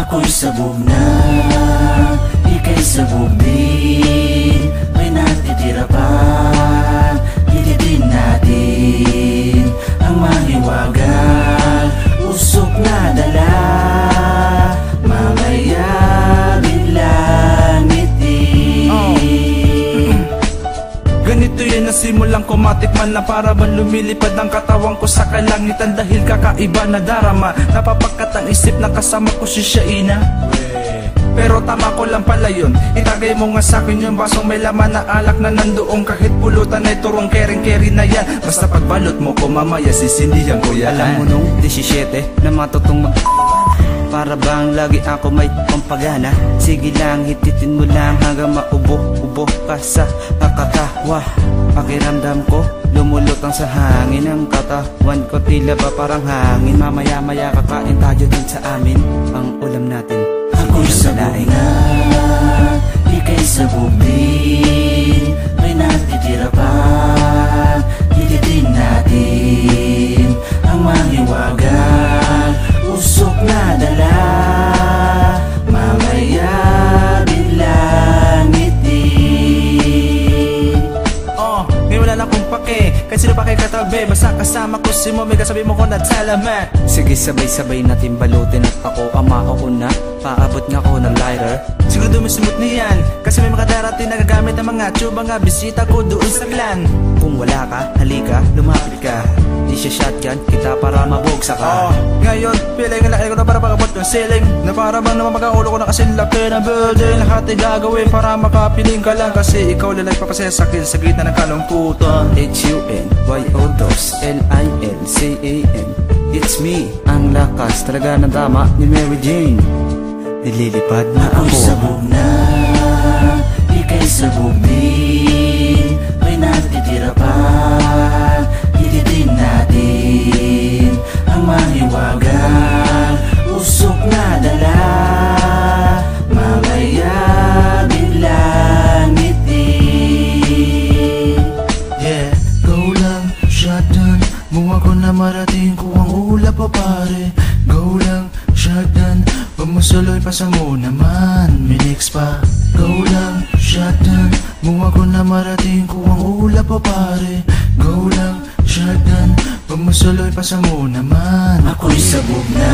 Ako'y sabog na, ika'y sabog din. May natitira pa, hititin natin ang mahiwagang usok na dala. Mamaya biglang ngiti. Ganito yan na simulang kumatikman na para bang lumilipad ang katawan ko sa kalangitan. Dahil kakaiba na darama, napapagkat ang isip na kasama ko si Shaina. Pero tama ko lang pala yun, itagay mo nga sa'kin yung basong may laman na alak na nandoong. Kahit pulutan ay turong kering-keri na yan, basta pagbalot mo ko mamaya sisindihan ko yan. Alam mo nung 17 na matutong para bang lagi ako may pampagana. Sige lang, hititin mo lang hanggang maubo-ubo ka sa kakatawa. Pakiramdam ko, lumulutang sa hangin ang katawan ko, tila ba parang hangin. Mamaya-maya kakain tayo din sa amin, ang ulam natin. Ako'y sabog na, ika'y sabog din. May natitira pa, hititin natin ang mahiwagang usok na dala. Mamaya biglang ngiti. Ngayon wala na akong pake, kahit sino pa kay katabi. Basta kasama ko si Mommy, kasabi mo ko na talaman. Sige, sabay-sabay natin balutin at ako ang mauna. Paabot nga ko ng lighter. Siguro dumisumot niyan, kasi may makadarating na gagamit ng mga tsuba nga bisita ko doon sa clan. Kung wala ka, halika, lumapit ka. Di siya shotgun kita para mabugsa ka. Ngayon, feeling na laki ko na para pagabot yung ceiling. Na para bang naman magkaulo ko na kasi laki ng building. Lahat ay gagawin para makapiling ka lang, kasi ikaw lang nagpapasaya sa akin sa gitna ng kalungkutan. H-U-N-Y-O-L-C-A-N. It's me, ang lakas talaga ng tama ni Mary Jane. Nililipad na ako. Ako'y sabog na, ika'y sabog din. May natitira pa, hititin natin ang mahiwagang usok na dala. Mamaya biglang ngiti. Yeah, go lang, shotgun. Muha ko na marating ko ang ulap pa pare. Go lang, shotgun. Pumusuloy pa sa mo naman, minix pa. Go lang, shotgun. Muha ko na marating ko ang ulap pa pare. Go lang, shotgun. Pumusuloy pa sa mo naman. Ako'y sabog na,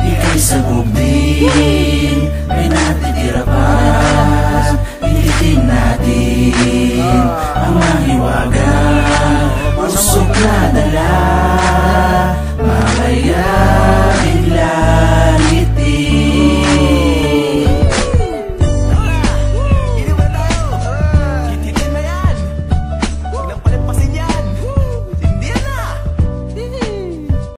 ika'y sabog din. May natitira pa, hititin natin ang mahiwagang usok na dala.